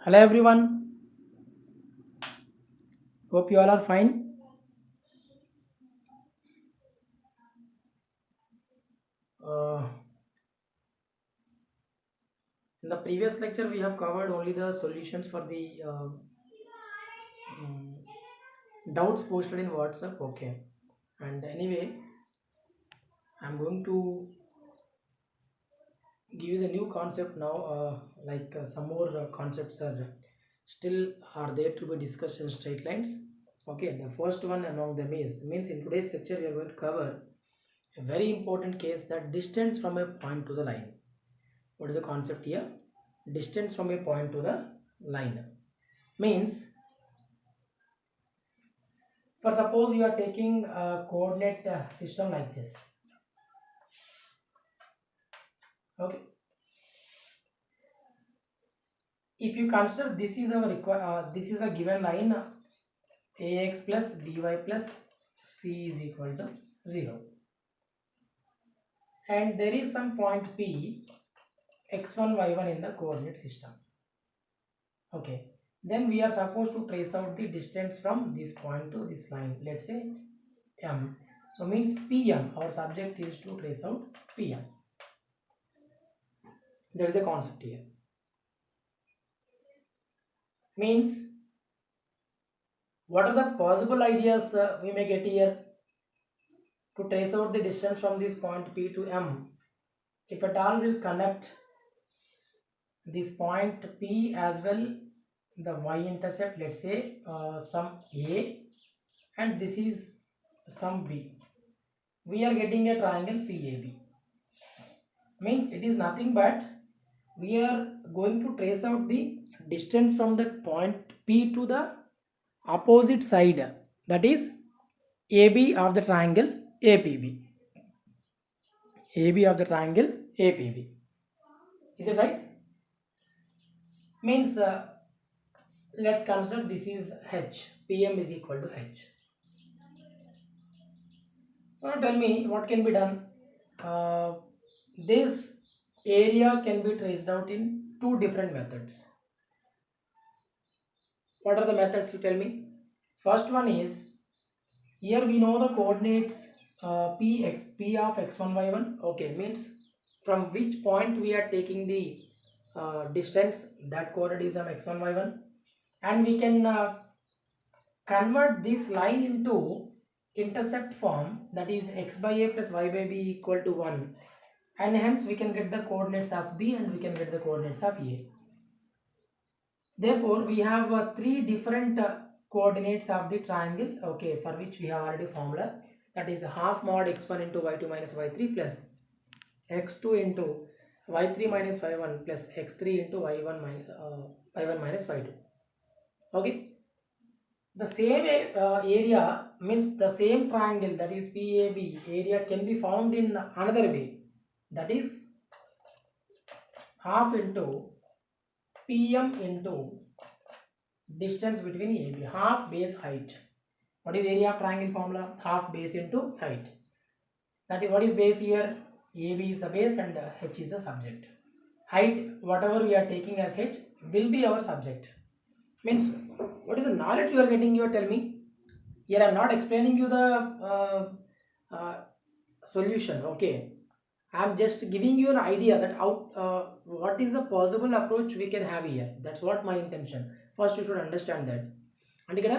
Hello everyone, hope you all are fine. Uh, in the previous lecture, we have covered only the solutions for the mm, doubts posted in WhatsApp. Okay, and anyway, I'm going to give you the new concept now. Some more concepts are still are there to be discussed in straight lines. Okay, the first one among them is means in today's lecture we are going to cover a very important case, that distance from a point to the line. What is the concept here? Distance from a point to the line means, for suppose you are taking a coordinate system like this. Okay, if you consider this is our this is a given line, ax plus by plus c is equal to 0, and there is some point p x1 y1 in the coordinate system. Okay, then we are supposed to trace out the distance from this point to this line, let's say m. So means pm, our subject is to trace out pm. There is a concept here. Means, what are the possible ideas we may get here to trace out the distance from this point P to M? If at all will connect this point P as well, the y-intercept, let's say some A, and this is some B, we are getting a triangle PAB. Means it is nothing but we are going to trace out the distance from that point P to the opposite side, that is AB of the triangle APB. AB of the triangle APB. Is it right? Means let's consider this is H. PM is equal to H. So now tell me what can be done. This area can be traced out in two different methods. What are the methods, you tell me? First one is, here we know the coordinates P of x1 y1. Okay, means from which point we are taking the distance, that coordinate is of x1 y1, and we can convert this line into intercept form, that is x by a plus y by b equal to 1, and hence we can get the coordinates of b and we can get the coordinates of a. Therefore we have three different coordinates of the triangle, okay, for which we have already formula, that is half mod x1 into y2 minus y3 plus x2 into y3 minus y1 plus x3 into y1 minus y2. Okay, the same area, means the same triangle, that is PAB area, can be found in another way, that is half into PM into distance between AB, half base height. What is area of triangle formula? Half base into height. That is, what is base here? AB is the base and H is the subject. Height, whatever we are taking as H, will be our subject. Means, what is the knowledge you are getting here? Tell me. Here I am not explaining you the solution. Okay, I am just giving you an idea that what is the possible approach we can have here. That's what my intention. First you should understand that. And ఇక్కడ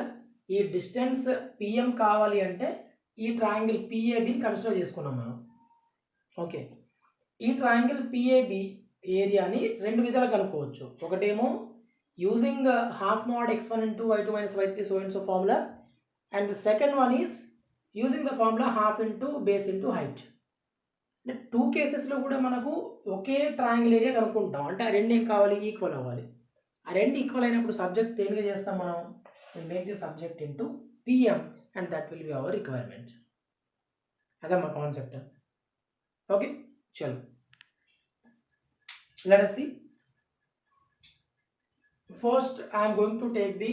ఈ distance PM కావాలి అంటే ఈ triangle పిఏబిని consider చేసుకున్నాం మనం. Okay, ఈ triangle PAB ఏరియాని రెండు విధాలు కనుక్కోవచ్చు. ఒకటేమో using half mode x1 into y2 minus y3 so and so formula, and the second one is using the formula half into base into height. అంటే టూ కేసెస్లో కూడా మనకు ఒకే ట్రయాంగిల్ ఏరియా కనుక్కుంటాం. అంటే ఆ రెండు ఏం కావాలి? ఈక్వల్ అవ్వాలి. ఆ రెండు ఈక్వల్ అయినప్పుడు సబ్జెక్ట్ దేనిగా చేస్తాం మనం? Make the subject into PM and that will be our requirement. అదే మా కాన్సెప్ట్. ఓకే, చలో let us see. First I am going to take the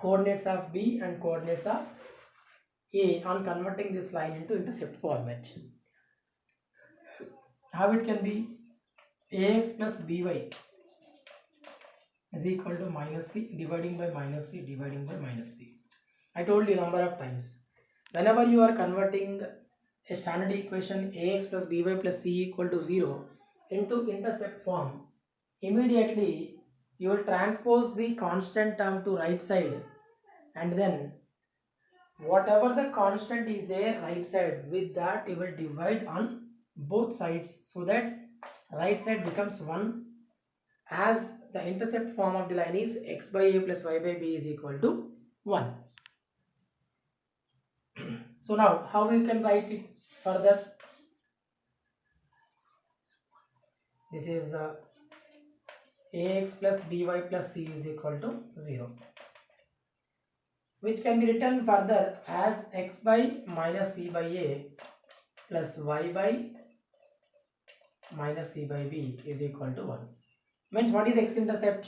coordinates of B and coordinates of A on converting this line into intercept format. How it can be? Ax plus by is equal to minus c dividing by minus c dividing by minus c. I told you number of times. Whenever you are converting a standard equation ax plus by plus c equal to 0 into intercept form, immediately you will transpose the constant term to right side, and then whatever the constant is there right side, with that you will divide on both sides, so that right side becomes 1, as the intercept form of the line is x by a plus y by b is equal to 1. So now how we can write it further? This is ax plus by plus c is equal to 0, which can be written further as x by minus c by a plus y by minus c by b is equal to 1. Means what is x-intercept?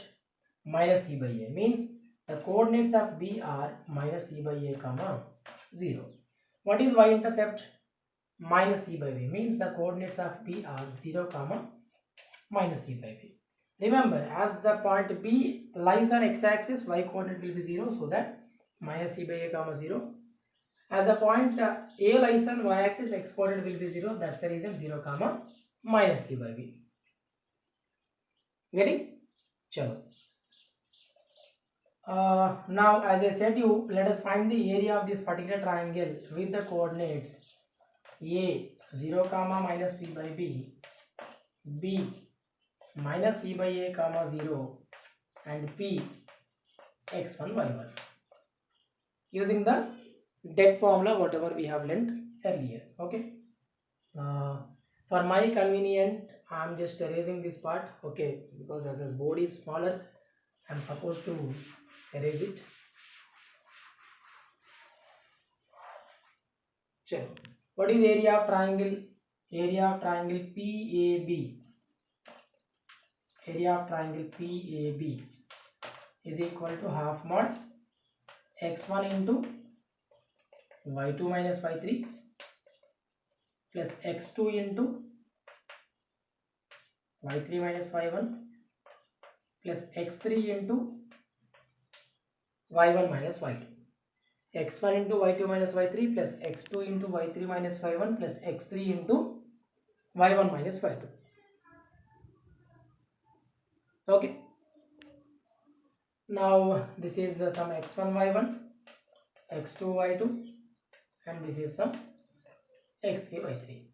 Minus c by a, means the coordinates of b are minus c by a comma 0. What is y-intercept? Minus c by b, means the coordinates of b are 0 comma minus c by b. Remember, as the point b lies on x-axis, y coordinate will be 0, so that minus c by a comma 0. As the point a lies on y-axis, x coordinate will be 0, that's the reason 0 comma minus c by b. Getting? Chalo. Now as I said you, let us find the area of this particular triangle with the coordinates a 0 comma minus c by b, b minus c by a comma 0, and p x1 y1, using the det formula whatever we have learnt earlier. Okay, for my convenient I am just erasing this part, okay, because as this board is smaller I am supposed to erase it. Sure. What is area of triangle? Area of triangle PAB. Area of triangle PAB is equal to half mod x1 into y2 minus y3 plus x2 into y3 minus y1 plus x3 into y1 minus y2. x1 into y2 minus y3 plus x2 into y3 minus y1 plus x3 into y1 minus y2. Okay. Now this is some x1 y1, x2 y2, and this is some x3 y3.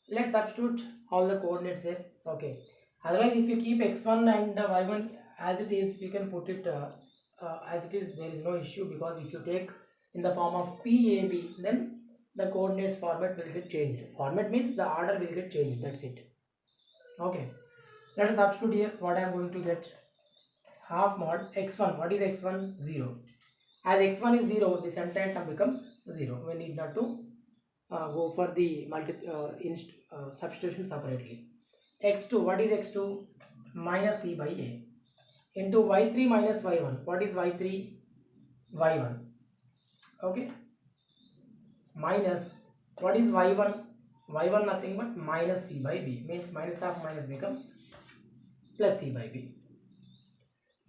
Let's substitute all the coordinates there. Okay. Otherwise, if you keep x1 and y1 as it is, you can put it as it is. There is no issue, because if you take in the form of PAB, then the coordinates format will get changed. Format means the order will get changed. That's it. Okay. Let us substitute here. What I am going to get? Half mod x1. What is x1? 0. As x1 is 0, this entire term becomes 0. We need not to go for the substitution separately. x2. What is x2? Minus c by a into y3 minus y1. What is y3? y1. Okay. Minus, what is y1? y1 nothing but minus c by b, means minus of minus becomes plus c by b.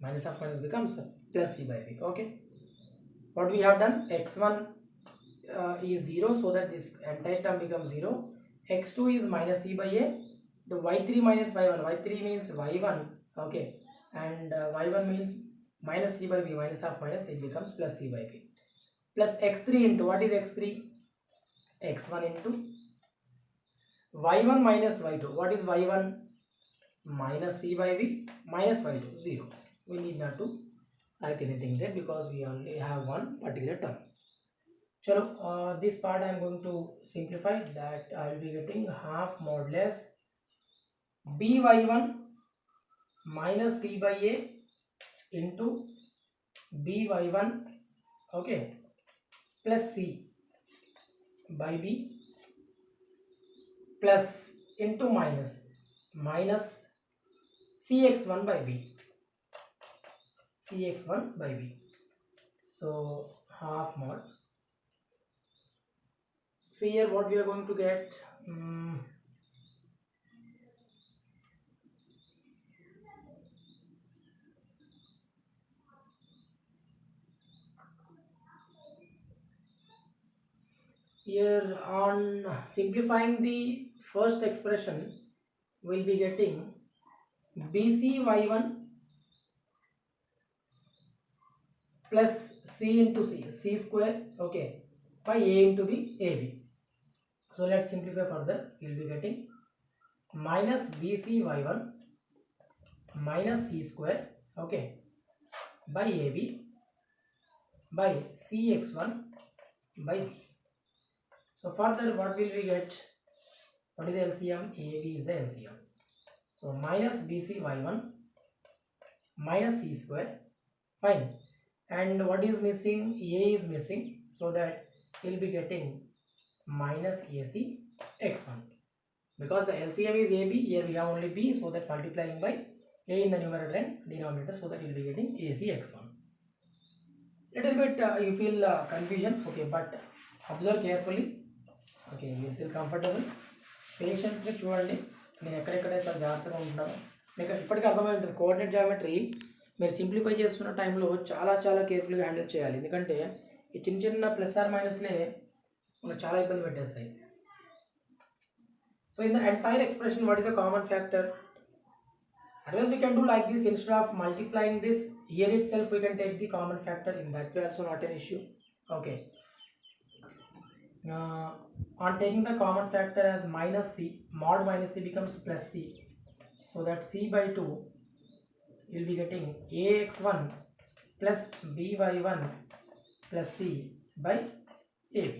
Minus of minus becomes plus c by b. Okay. What we have done? x1 is 0, so that this entire term becomes 0. x2 is minus c by a. The y3 minus y1. y3 means y1. Okay. And y1 means minus c by b. Minus of minus, it becomes plus c by b. Plus x3 into, what is x3? x1 into y1 minus y2. What is y1? Minus c by b minus y2, 0. We need not to write anything there, because we only have one particular term. Chalo, this part I am going to simplify. That I will be getting half modulus by1 minus c by a into by1, okay, plus c by b plus into minus cx1 by b, cx1 by b. So half mod. See here what we are going to get. Here on simplifying the first expression, we'll be getting BCY1 plus C into C square, okay, by A into B, AB. So let's simplify further. We'll be getting minus BCY1 minus C square, okay, by AB by CX1 by B. So further, what will we get? What is the LCM? AB is the LCM. So minus BCY1 minus C square, fine. And what is missing? A is missing, so that we'll be getting minus AC x1. Because the LCM is AB, here we have only B, so that multiplying by A in the numerator and denominator, so that we'll be getting AC x1. Little bit you feel confusion, okay, but observe carefully. Okay, you feel comfortable. Patience with చూడండి, నేను ఎక్కడెక్కడ చాలా జాగ్రత్తగా ఉంటాను. మీకు ఇప్పటికీ అర్థమై ఉంటుంది కోఆర్డినేట్ జామెట్రీ మీరు సింప్లిఫై చేస్తున్న టైంలో చాలా చాలా కేర్ఫుల్గా హ్యాండిల్ చేయాలి. ఎందుకంటే ఈ చిన్న చిన్న ప్లస్ ఆర్ మైనస్లే మనకు చాలా ఇబ్బంది పెట్టేస్తాయి. So in the entire expression what is the common factor? Otherwise we can do like this, instead of multiplying this here itself we can take the common factor. In that way also not an issue. Okay, on taking the common factor as minus C, mod minus C becomes plus C, so that C by 2 you will be getting AX1 plus BY1 plus C by AB.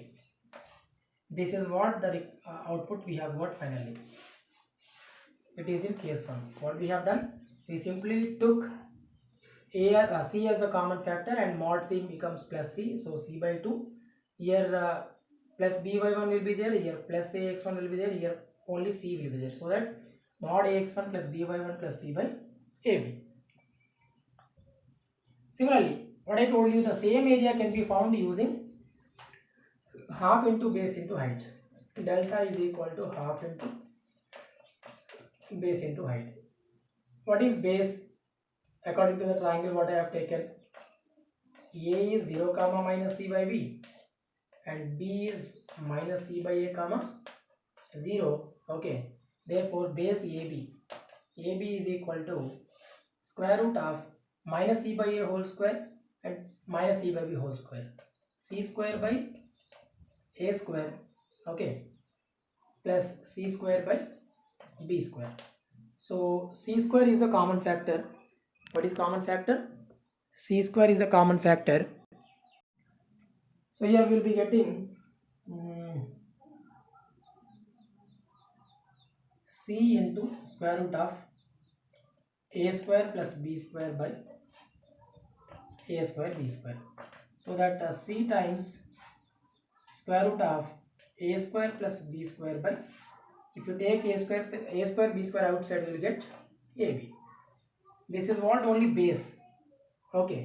This is what the output we have got finally. It is in case 1. What we have done, we simply took C as a common factor and mod C becomes plus C, so C by 2. Here plus BY1 will be there, here plus AX1 will be there, here only C will be there, so that mod AX1 plus BY1 plus C by AB. Similarly, what I told you, the same area can be found using half into base into height. Delta is equal to half into base into height. What is base? According to the triangle what I have taken, A is 0 comma minus C by B and B is minus C by A comma 0. Okay, therefore base AB is equal to square root of minus C by A whole square and minus C by B whole square, C square by A square, okay, plus C square by B square. So C square is a common factor. What is common factor? C square is a common factor. So here we will be getting C into square root of A square plus B square by A square B square. So that C times square root of A square plus B square by, if you take A square B square outside, you will get AB. This is what only base. Okay,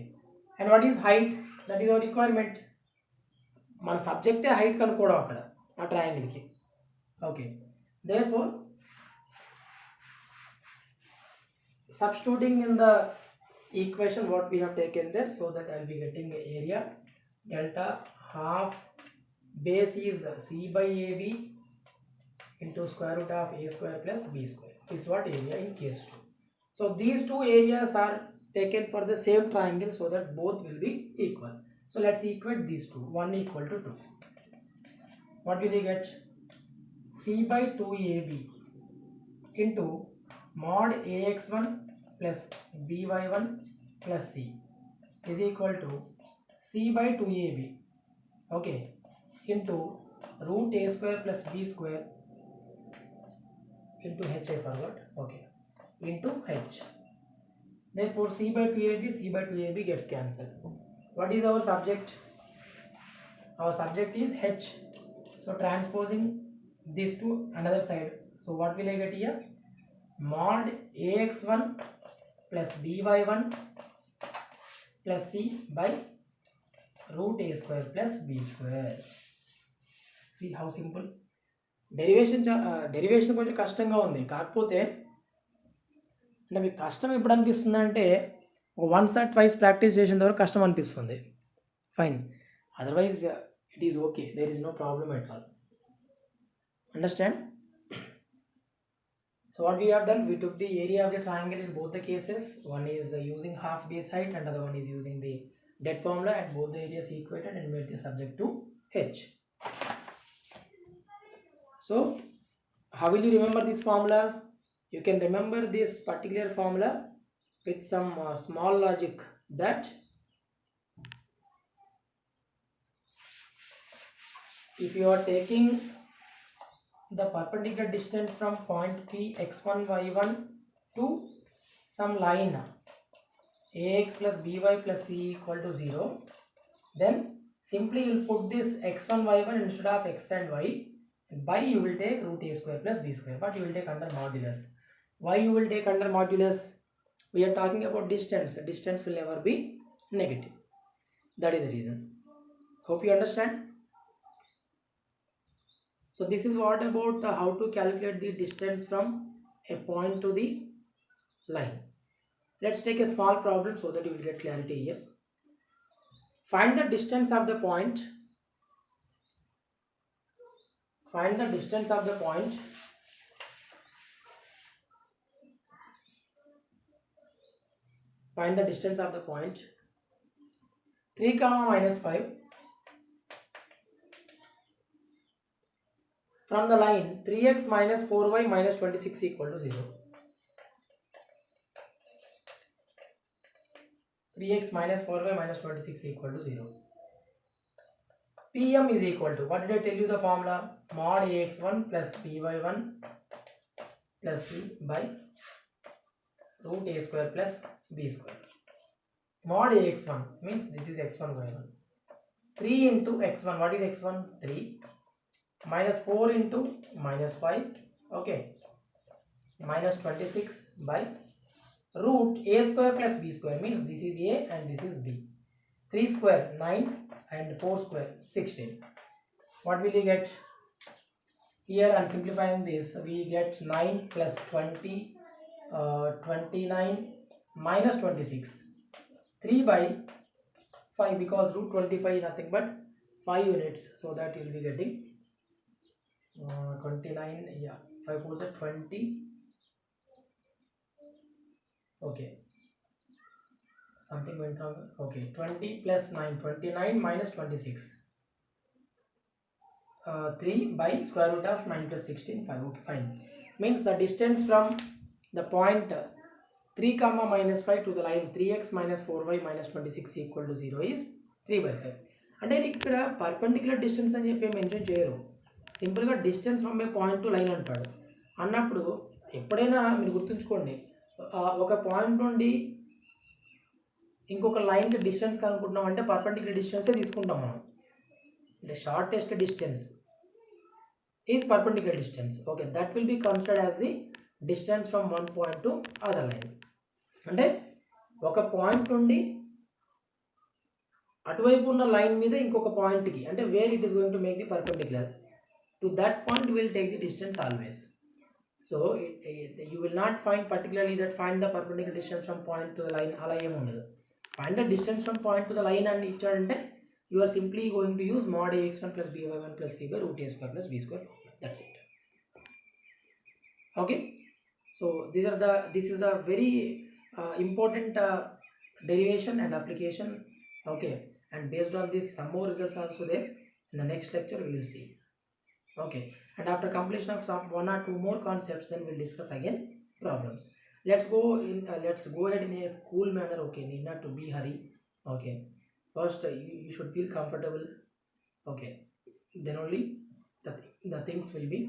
and what is height? That is our requirement. మన సబ్జెక్టే height కనుక్కోవడం అక్కడ ఆ ట్రయాంగిల్కి. Okay, therefore substituting in the equation what we have taken there, so that I will be getting area delta half base is C by AB into square root of A square plus B square. This is what area in case 2. So these two areas are taken for the same triangle, so that both will be equal. So let's equate these two. 1 equal to 2. What will you get? C by 2AB into mod AX1 plus BY1 plus C is equal to C by 2AB, okay, into root A square plus B square into H, I forgot, okay, into H. Therefore C by 2AB gets cancelled. What is our subject? Our subject is H. So transposing this to another side. So what will I get here? Mod AX1 plus BY1 plus C by root A square plus B square. See how simple. Derivation కొంచెం కష్టంగా ఉంది. కాకపోతే అంటే మీకు కష్టం ఎప్పుడు అనిపిస్తుంది అంటే వన్స్ ఆర్ ట్వైస్ ప్రాక్టీస్ చేసిన తర్వాత కష్టం అనిపిస్తుంది. Fine, otherwise it is okay, there is no problem at all. Understand? So what we have done, we took the area of the triangle in both the cases. One is using half base height and other one is using the dead formula, and both the areas equated and made the subject to h. So how will you remember this formula? You can remember this particular formula with some small logic, that if you are taking the perpendicular distance from point P x1 y1 to some line ax plus by plus c equal to 0, then simply you will put this x1 y1 instead of x and y. By you will take root a square plus b square, but you will take under modulus. Why you will take under modulus? We are talking about distance. Distance will never be negative. That is the reason. Hope you understand. So this is what about how to calculate the distance from a point to the line. Let's take a small problem so that you will get clarity here. Find the distance of the point. Find the distance of the point find the distance of the point 3 comma minus 5 from the line 3x minus 4y minus 26 equal to 0. 3x minus 4y minus 26 equal to 0. Pm is equal to, what did I tell you the formula? Mod ax1 plus by1 plus c by root a square plus b square. Mod ax1 means this is x1 y1. 3 into x1, what is x1? 3. Minus 4 into minus 5, okay, minus 26 by root a square plus b square, means this is a and this is b. 3 square 9 and 4 square 16. What will you get? Here I am simplifying this. We get 9 plus 20, 29 minus 26. 3 by 5, because root 25 is nothing but 5 units. So that you will be getting 29, yeah, 5 4 is 20. Okay. Something went wrong. Okay, 20 plus 9, 29 minus 26. 3 by square root of 9 plus 16, 5. Okay, fine. Means the distance from the point 3 comma minus 5 to the line 3x minus 4y minus 26 equal to 0 is 3 by 5. అంటే ఇక్కడ perpendicular distance అని చెప్పి mention చేయరు, సింపుల్గా distance from A point to line అంటాడు. అన్నప్పుడు ఎప్పుడైనా మీరు గుర్తుంచుకోండి, ఒక పాయింట్ నుండి ఇంకొక లైన్కి డిస్టెన్స్ కనుక్కుంటున్నాం అంటే పర్పెండిక్యులర్ డిస్టెన్సే తీసుకుంటాం మనం. The shortest distance is perpendicular distance. Okay, that will be considered as the distance from one point to other line. అంటే ఒక పాయింట్ నుండి అటువైపు ఉన్న లైన్ మీద ఇంకొక పాయింట్కి, అంటే where it is going to make the perpendicular to that point will take the distance always. So you will not find particularly that find the perpendicular distance from point to the line, అలా ఏమి ఉండదు. Find the distance from point to the line అని ఇచ్చాడంటే you are simply going to use mod ax1 plus by1 plus c by root a square plus b square. That's it. Okay, so this is a very important derivation and application. Okay, and based on this some more results also there. In the next lecture we will see. Okay, and after completion of some one or two more concepts, then we'll discuss again problems. Let's go ahead in a cool manner. Okay, need not to be hurry. Okay, first you should feel comfortable. Okay, then only the things will be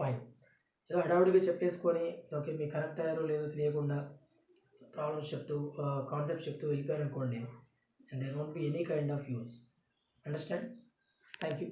fine. ఏదో హడావుడిగా చెప్పేసుకొని okay మీకు correct అయ్యారో లేదో తెలియకుండా problems చెప్తూ concepts చెప్తూ వెళ్ళిపోయారనుకోండి, and there won't be any kind of use. Understand? Thank you.